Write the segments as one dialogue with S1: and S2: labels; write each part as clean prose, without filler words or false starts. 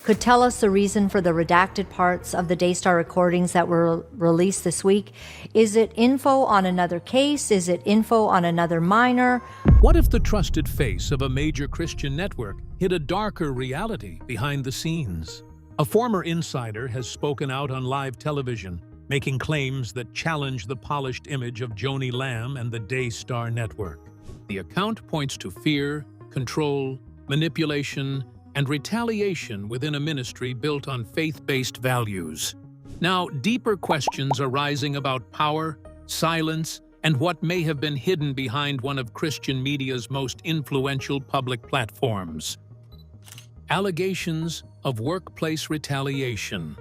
S1: could tell us the reason for the redacted parts of the Daystar recordings that were released this week. Is it info on another case? Is it info on another minor?
S2: What if the trusted face of a major Christian network hid a darker reality behind the scenes? A former insider has spoken out on live television, making claims that challenge the polished image of Joni Lamb and the Daystar Network. The account points to fear, control, manipulation, and retaliation within a ministry built on faith-based values. Now, deeper questions are rising about power, silence, and what may have been hidden behind one of Christian media's most influential public platforms. Allegations of workplace retaliation.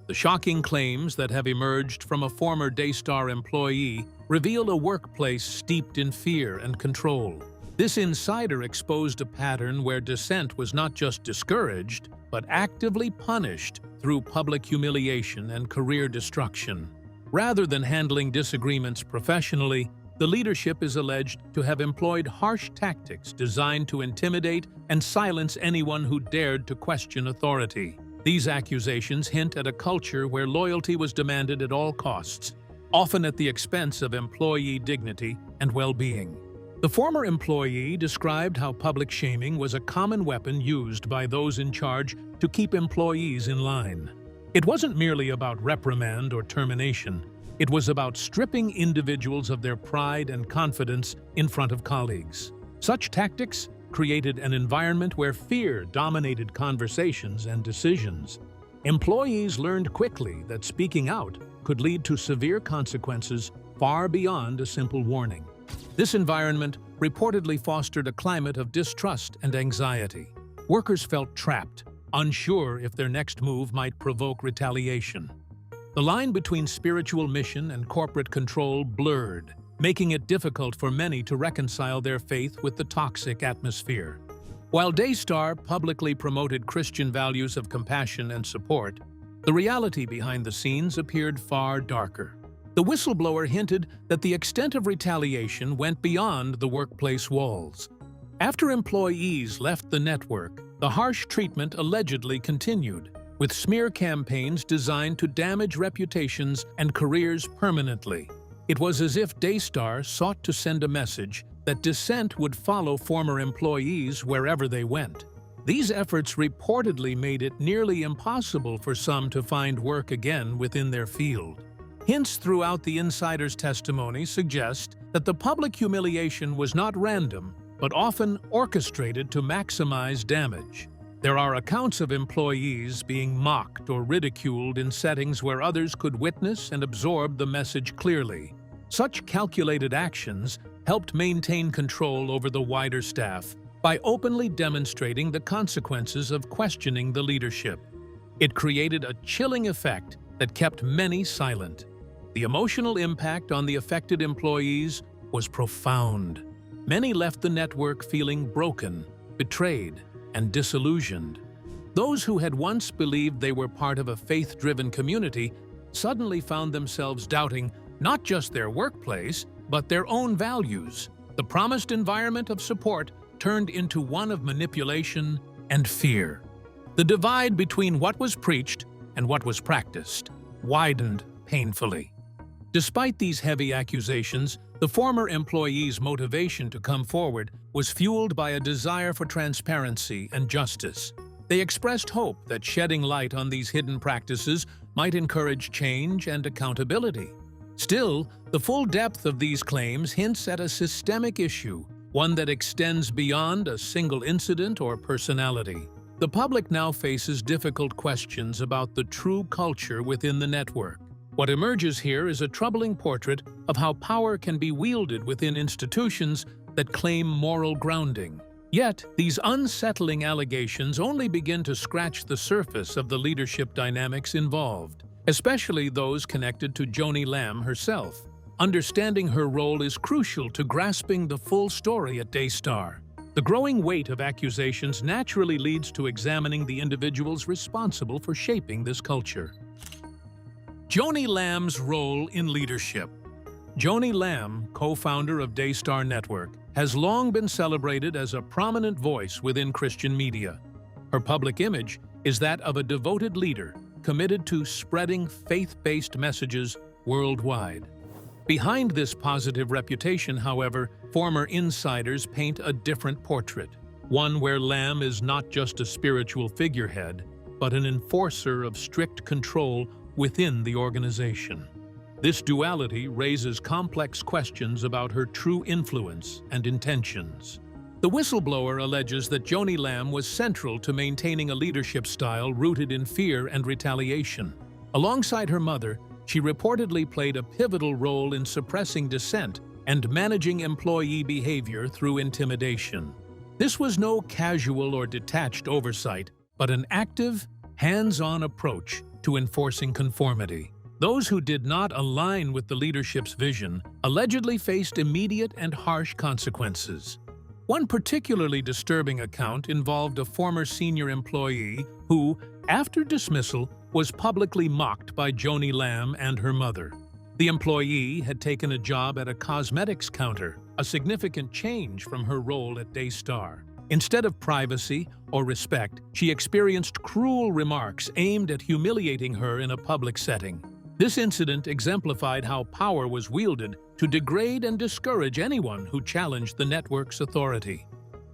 S2: The shocking claims that have emerged from a former Daystar employee reveal a workplace steeped in fear and control. This insider exposed a pattern where dissent was not just discouraged, but actively punished through public humiliation and career destruction. Rather than handling disagreements professionally, the leadership is alleged to have employed harsh tactics designed to intimidate and silence anyone who dared to question authority. These accusations hint at a culture where loyalty was demanded at all costs, often at the expense of employee dignity and well-being. The former employee described how public shaming was a common weapon used by those in charge to keep employees in line. It wasn't merely about reprimand or termination. It was about stripping individuals of their pride and confidence in front of colleagues. Such tactics created an environment where fear dominated conversations and decisions. Employees learned quickly that speaking out could lead to severe consequences far beyond a simple warning. This environment reportedly fostered a climate of distrust and anxiety. Workers felt trapped, unsure if their next move might provoke retaliation. The line between spiritual mission and corporate control blurred, making it difficult for many to reconcile their faith with the toxic atmosphere. While Daystar publicly promoted Christian values of compassion and support, the reality behind the scenes appeared far darker. The whistleblower hinted that the extent of retaliation went beyond the workplace walls. After employees left the network, the harsh treatment allegedly continued, with smear campaigns designed to damage reputations and careers permanently. It was as if Daystar sought to send a message that dissent would follow former employees wherever they went. These efforts reportedly made it nearly impossible for some to find work again within their field. Hints throughout the insider's testimony suggest that the public humiliation was not random, but often orchestrated to maximize damage. There are accounts of employees being mocked or ridiculed in settings where others could witness and absorb the message clearly. Such calculated actions helped maintain control over the wider staff by openly demonstrating the consequences of questioning the leadership. It created a chilling effect that kept many silent. The emotional impact on the affected employees was profound. Many left the network feeling broken, betrayed, and disillusioned. Those who had once believed they were part of a faith-driven community suddenly found themselves doubting not just their workplace, but their own values. The promised environment of support turned into one of manipulation and fear. The divide between what was preached and what was practiced widened painfully. Despite these heavy accusations, the former employee's motivation to come forward was fueled by a desire for transparency and justice. They expressed hope that shedding light on these hidden practices might encourage change and accountability. Still, the full depth of these claims hints at a systemic issue, one that extends beyond a single incident or personality. The public now faces difficult questions about the true culture within the network. What emerges here is a troubling portrait of how power can be wielded within institutions that claim moral grounding. Yet, these unsettling allegations only begin to scratch the surface of the leadership dynamics involved, especially those connected to Joni Lamb herself. Understanding her role is crucial to grasping the full story at Daystar. The growing weight of accusations naturally leads to examining the individuals responsible for shaping this culture. Joni Lamb's role in leadership. Joni Lamb, co-founder of Daystar Network, has long been celebrated as a prominent voice within Christian media. Her public image is that of a devoted leader committed to spreading faith-based messages worldwide. Behind this positive reputation, however, former insiders paint a different portrait, one where Lamb is not just a spiritual figurehead, but an enforcer of strict control within the organization. This duality raises complex questions about her true influence and intentions. The whistleblower alleges that Joni Lamb was central to maintaining a leadership style rooted in fear and retaliation. Alongside her mother, she reportedly played a pivotal role in suppressing dissent and managing employee behavior through intimidation. This was no casual or detached oversight, but an active, hands-on approach to enforcing conformity. Those who did not align with the leadership's vision allegedly faced immediate and harsh consequences. One particularly disturbing account involved a former senior employee who, after dismissal, was publicly mocked by Joni Lamb and her mother. The employee had taken a job at a cosmetics counter, a significant change from her role at Daystar. Instead of privacy or respect, she experienced cruel remarks aimed at humiliating her in a public setting. This incident exemplified how power was wielded to degrade and discourage anyone who challenged the network's authority.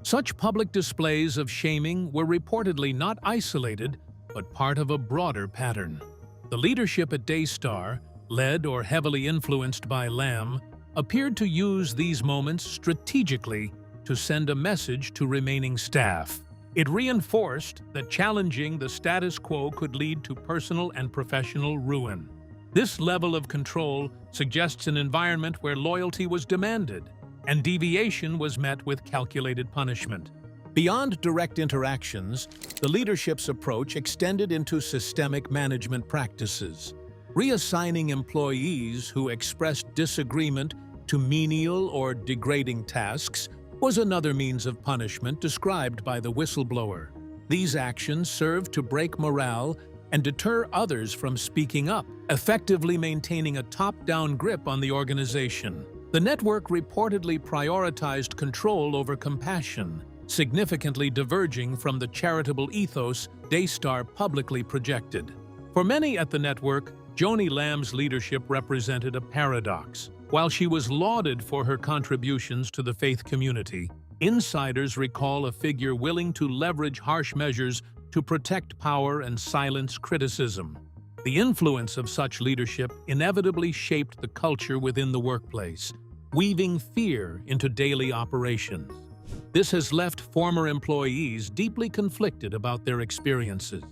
S2: Such public displays of shaming were reportedly not isolated, but part of a broader pattern. The leadership at Daystar, led or heavily influenced by Lamb, appeared to use these moments strategically to send a message to remaining staff. It reinforced that challenging the status quo could lead to personal and professional ruin. This level of control suggests an environment where loyalty was demanded and deviation was met with calculated punishment. Beyond direct interactions, the leadership's approach extended into systemic management practices. Reassigning employees who expressed disagreement to menial or degrading tasks was another means of punishment described by the whistleblower. These actions served to break morale and deter others from speaking up, effectively maintaining a top-down grip on the organization. The network reportedly prioritized control over compassion, significantly diverging from the charitable ethos Daystar publicly projected. For many at the network, Joni Lamb's leadership represented a paradox. While she was lauded for her contributions to the faith community, insiders recall a figure willing to leverage harsh measures to protect power and silence criticism. The influence of such leadership inevitably shaped the culture within the workplace, weaving fear into daily operations. This has left former employees deeply conflicted about their experiences.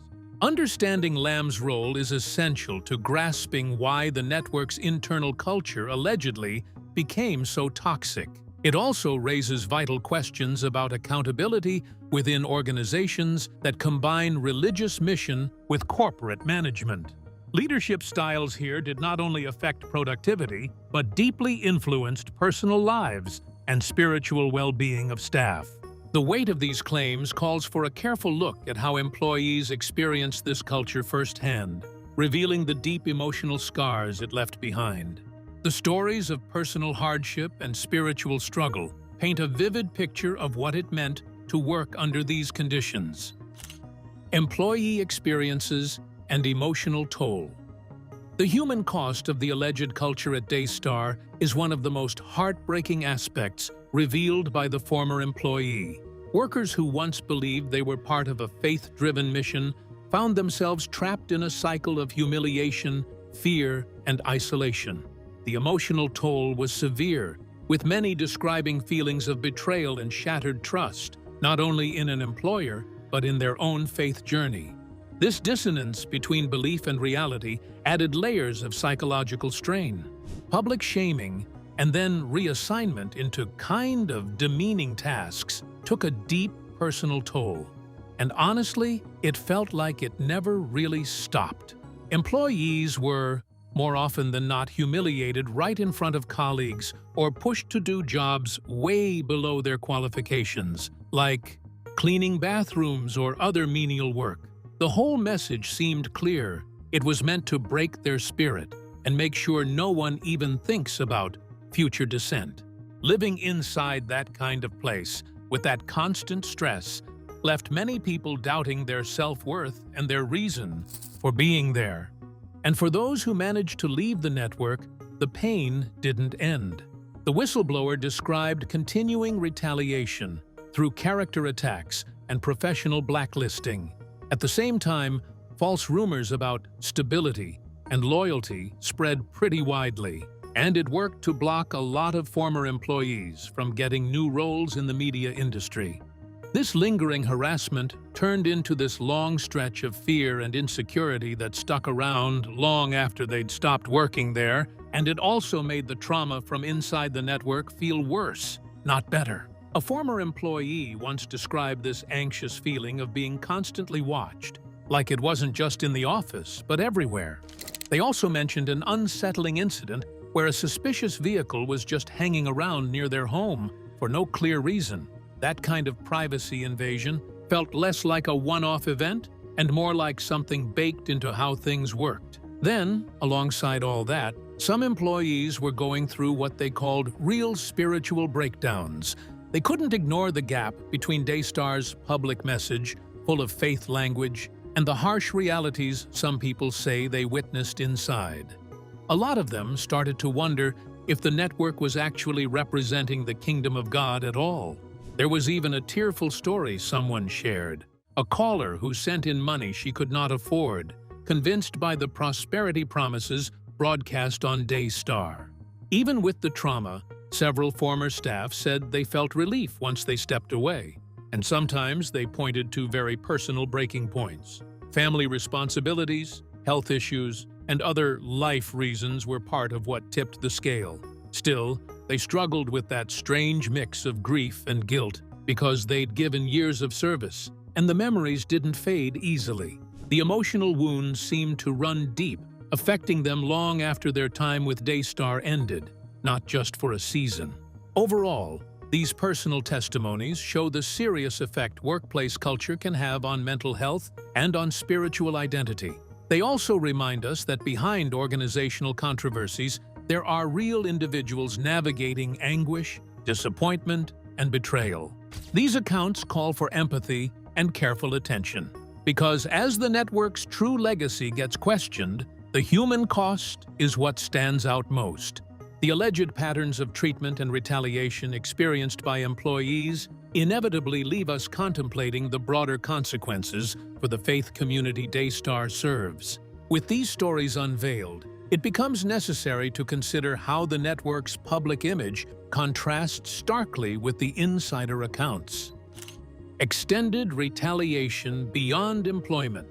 S2: Understanding Lamb's role is essential to grasping why the network's internal culture allegedly became so toxic. It also raises vital questions about accountability within organizations that combine religious mission with corporate management. Leadership styles here did not only affect productivity, but deeply influenced personal lives and spiritual well-being of staff. The weight of these claims calls for a careful look at how employees experienced this culture firsthand, revealing the deep emotional scars it left behind. The stories of personal hardship and spiritual struggle paint a vivid picture of what it meant to work under these conditions. Employee experiences and emotional toll. The human cost of the alleged culture at Daystar is one of the most heartbreaking aspects revealed by the former employee. Workers who once believed they were part of a faith-driven mission found themselves trapped in a cycle of humiliation, fear, and isolation. The emotional toll was severe, with many describing feelings of betrayal and shattered trust, not only in an employer, but in their own faith journey. This dissonance between belief and reality added layers of psychological strain. Public shaming and then reassignment into kind of demeaning tasks took a deep personal toll. And honestly, it felt like it never really stopped. Employees were, more often than not, humiliated right in front of colleagues or pushed to do jobs way below their qualifications, like cleaning bathrooms or other menial work. The whole message seemed clear. It was meant to break their spirit and make sure no one even thinks about future dissent. Living inside that kind of place, with that constant stress, left many people doubting their self-worth and their reason for being there. And for those who managed to leave the network, the pain didn't end. The whistleblower described continuing retaliation through character attacks and professional blacklisting. At the same time, false rumors about stability and loyalty spread pretty widely, and it worked to block a lot of former employees from getting new roles in the media industry. This lingering harassment turned into this long stretch of fear and insecurity that stuck around long after they'd stopped working there, and it also made the trauma from inside the network feel worse, not better. A former employee once described this anxious feeling of being constantly watched, like it wasn't just in the office, but everywhere. They also mentioned an unsettling incident where a suspicious vehicle was just hanging around near their home for no clear reason. That kind of privacy invasion felt less like a one-off event and more like something baked into how things worked. Then, alongside all that, some employees were going through what they called real spiritual breakdowns. They couldn't ignore the gap between Daystar's public message, full of faith language, and the harsh realities some people say they witnessed inside. A lot of them started to wonder if the network was actually representing the kingdom of God at all. There was even a tearful story someone shared. A caller who sent in money she could not afford, convinced by the prosperity promises broadcast on Daystar. Even with the trauma, several former staff said they felt relief once they stepped away, and sometimes they pointed to very personal breaking points. Family responsibilities, health issues, and other life reasons were part of what tipped the scale. Still, they struggled with that strange mix of grief and guilt because they'd given years of service, and the memories didn't fade easily. The emotional wounds seemed to run deep, affecting them long after their time with Daystar ended, not just for a season. Overall, these personal testimonies show the serious effect workplace culture can have on mental health and on spiritual identity. They also remind us that behind organizational controversies, there are real individuals navigating anguish, disappointment, and betrayal. These accounts call for empathy and careful attention, because as the network's true legacy gets questioned, the human cost is what stands out most. The alleged patterns of treatment and retaliation experienced by employees inevitably leave us contemplating the broader consequences for the faith community Daystar serves. With these stories unveiled, it becomes necessary to consider how the network's public image contrasts starkly with the insider accounts. Extended retaliation beyond employment.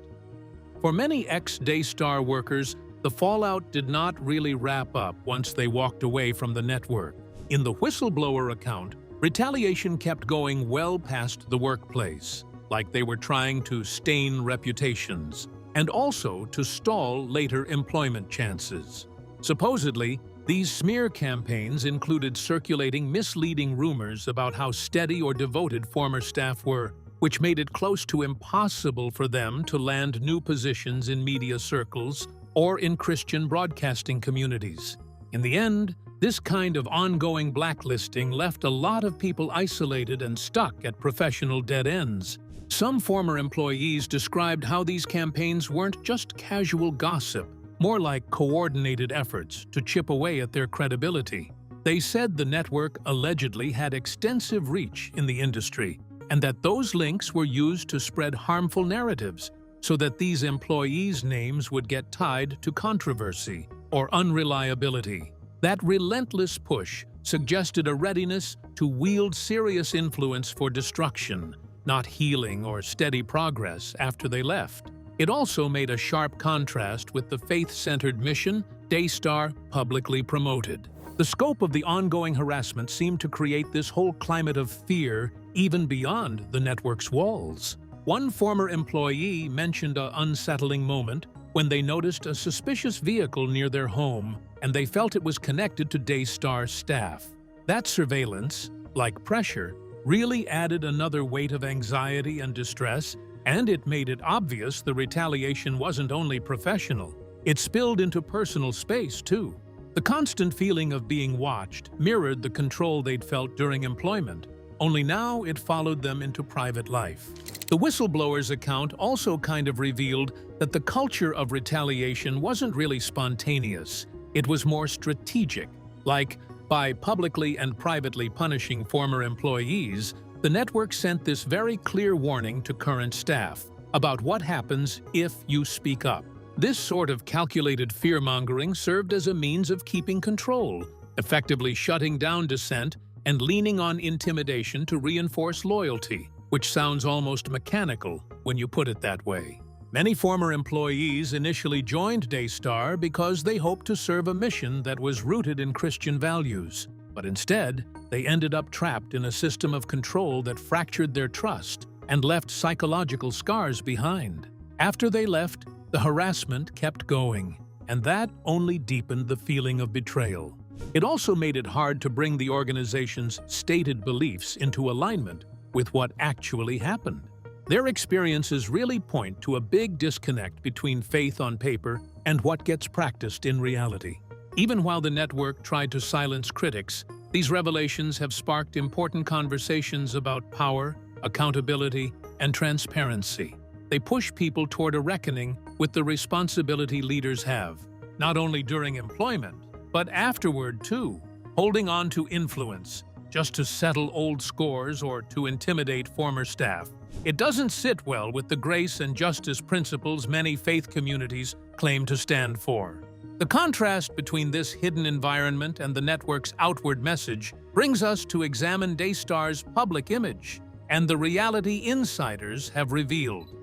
S2: For many ex-Daystar workers, the fallout did not really wrap up once they walked away from the network. In the whistleblower account, retaliation kept going well past the workplace, like they were trying to stain reputations, and also to stall later employment chances. Supposedly, these smear campaigns included circulating misleading rumors about how steady or devoted former staff were, which made it close to impossible for them to land new positions in media circles or in Christian broadcasting communities. In the end, this kind of ongoing blacklisting left a lot of people isolated and stuck at professional dead ends. Some former employees described how these campaigns weren't just casual gossip, more like coordinated efforts to chip away at their credibility. They said the network allegedly had extensive reach in the industry, and that those links were used to spread harmful narratives so that these employees' names would get tied to controversy or unreliability. That relentless push suggested a readiness to wield serious influence for destruction, not healing or steady progress after they left. It also made a sharp contrast with the faith-centered mission Daystar publicly promoted. The scope of the ongoing harassment seemed to create this whole climate of fear even beyond the network's walls. One former employee mentioned an unsettling moment when they noticed a suspicious vehicle near their home and they felt it was connected to Daystar staff. That surveillance, like pressure, really added another weight of anxiety and distress, and it made it obvious the retaliation wasn't only professional. It spilled into personal space, too. The constant feeling of being watched mirrored the control they'd felt during employment, only now it followed them into private life. The whistleblower's account also kind of revealed that the culture of retaliation wasn't really spontaneous. It was more strategic, like by publicly and privately punishing former employees, the network sent this very clear warning to current staff about what happens if you speak up. This sort of calculated fear-mongering served as a means of keeping control, effectively shutting down dissent and leaning on intimidation to reinforce loyalty, which sounds almost mechanical when you put it that way. Many former employees initially joined Daystar because they hoped to serve a mission that was rooted in Christian values, but instead, they ended up trapped in a system of control that fractured their trust and left psychological scars behind. After they left, the harassment kept going, and that only deepened the feeling of betrayal. It also made it hard to bring the organization's stated beliefs into alignment with what actually happened. Their experiences really point to a big disconnect between faith on paper and what gets practiced in reality. Even while the network tried to silence critics, these revelations have sparked important conversations about power, accountability, and transparency. They push people toward a reckoning with the responsibility leaders have, not only during employment, but afterward too, holding on to influence, just to settle old scores or to intimidate former staff. It doesn't sit well with the grace and justice principles many faith communities claim to stand for. The contrast between this hidden environment and the network's outward message brings us to examine Daystar's public image and the reality insiders have revealed.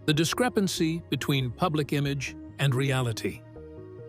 S2: The discrepancy between public image and reality.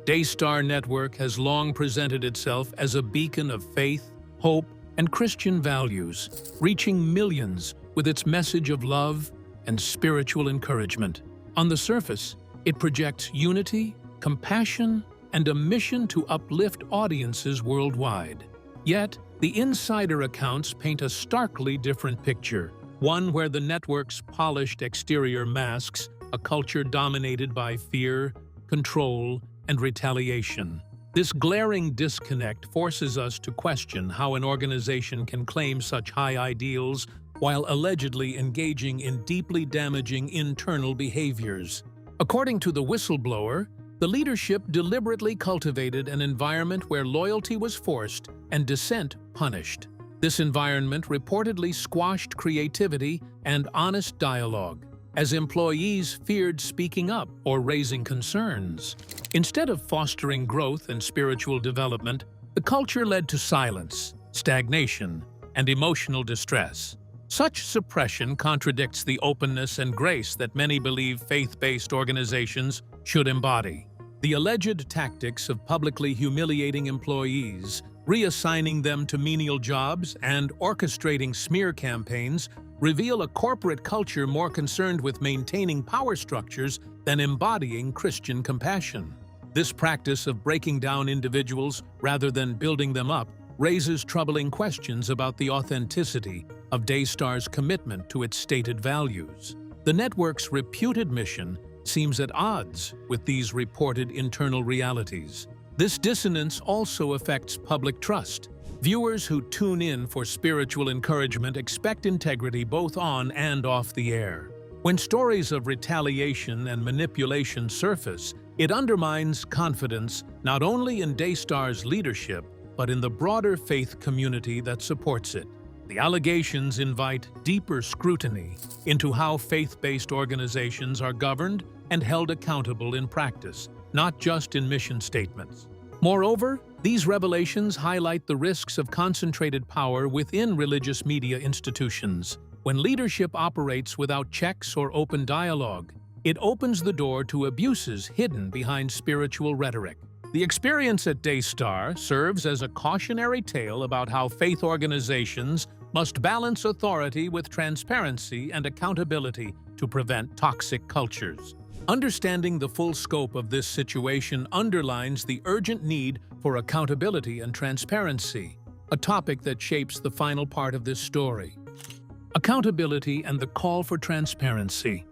S2: Daystar Network has long presented itself as a beacon of faith, hope, and Christian values, reaching millions with its message of love and spiritual encouragement. On the surface, it projects unity, compassion, and a mission to uplift audiences worldwide. Yet, the insider accounts paint a starkly different picture, one where the network's polished exterior masks a culture dominated by fear, control, and retaliation. This glaring disconnect forces us to question how an organization can claim such high ideals while allegedly engaging in deeply damaging internal behaviors. According to the whistleblower, the leadership deliberately cultivated an environment where loyalty was forced and dissent punished. This environment reportedly squashed creativity and honest dialogue, as employees feared speaking up or raising concerns. Instead of fostering growth and spiritual development, the culture led to silence, stagnation, and emotional distress. Such suppression contradicts the openness and grace that many believe faith-based organizations should embody. The alleged tactics of publicly humiliating employees, reassigning them to menial jobs, and orchestrating smear campaigns reveal a corporate culture more concerned with maintaining power structures than embodying Christian compassion. This practice of breaking down individuals rather than building them up raises troubling questions about the authenticity of Daystar's commitment to its stated values. The network's reputed mission seems at odds with these reported internal realities. This dissonance also affects public trust. Viewers who tune in for spiritual encouragement expect integrity both on and off the air. When stories of retaliation and manipulation surface, it undermines confidence not only in Daystar's leadership, but in the broader faith community that supports it. The allegations invite deeper scrutiny into how faith-based organizations are governed and held accountable in practice, not just in mission statements. Moreover, these revelations highlight the risks of concentrated power within religious media institutions. When leadership operates without checks or open dialogue, it opens the door to abuses hidden behind spiritual rhetoric. The experience at Daystar serves as a cautionary tale about how faith organizations must balance authority with transparency and accountability to prevent toxic cultures. Understanding the full scope of this situation underlines the urgent need for accountability and transparency, a topic that shapes the final part of this story. Accountability and the call for transparency.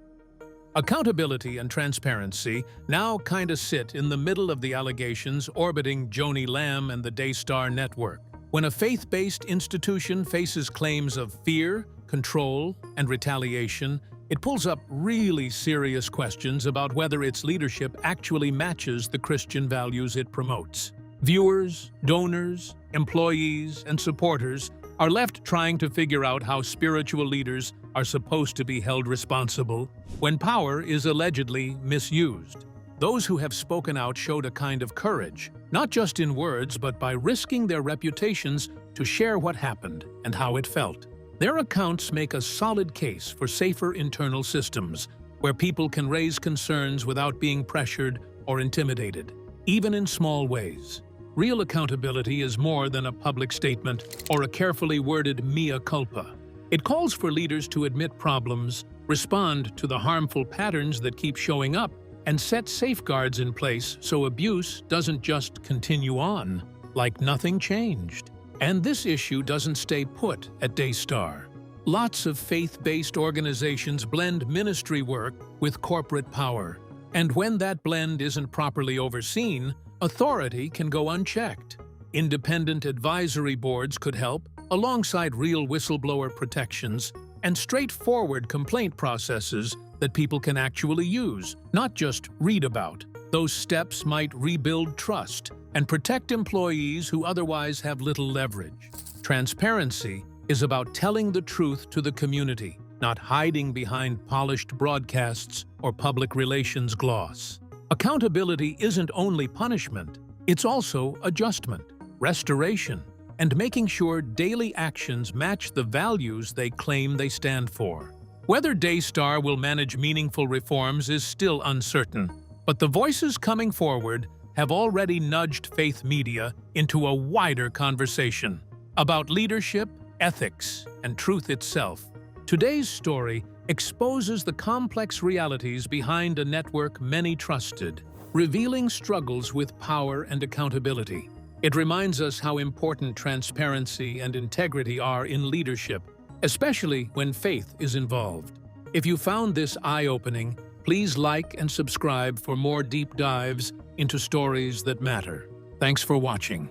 S2: Accountability and transparency now kinda sit in the middle of the allegations orbiting Joni Lamb and the Daystar Network. When a faith-based institution faces claims of fear, control, and retaliation, it pulls up really serious questions about whether its leadership actually matches the Christian values it promotes. Viewers, donors, employees, and supporters are left trying to figure out how spiritual leaders are supposed to be held responsible when power is allegedly misused. Those who have spoken out showed a kind of courage, not just in words but by risking their reputations to share what happened and how it felt. Their accounts make a solid case for safer internal systems, where people can raise concerns without being pressured or intimidated, even in small ways. Real accountability is more than a public statement or a carefully worded mea culpa. It calls for leaders to admit problems, respond to the harmful patterns that keep showing up, and set safeguards in place so abuse doesn't just continue on, like nothing changed. And this issue doesn't stay put at Daystar. Lots of faith-based organizations blend ministry work with corporate power. And when that blend isn't properly overseen, authority can go unchecked. Independent advisory boards could help, alongside real whistleblower protections and straightforward complaint processes that people can actually use, not just read about. Those steps might rebuild trust and protect employees who otherwise have little leverage. Transparency is about telling the truth to the community, not hiding behind polished broadcasts or public relations gloss. Accountability isn't only punishment, it's also adjustment, restoration, and making sure daily actions match the values they claim they stand for. Whether Daystar will manage meaningful reforms is still uncertain, but the voices coming forward have already nudged faith media into a wider conversation about leadership, ethics, and truth itself. Today's story exposes the complex realities behind a network many trusted, revealing struggles with power and accountability. It reminds us how important transparency and integrity are in leadership, especially when faith is involved. If you found this eye-opening, please like and subscribe for more deep dives into stories that matter. Thanks for watching.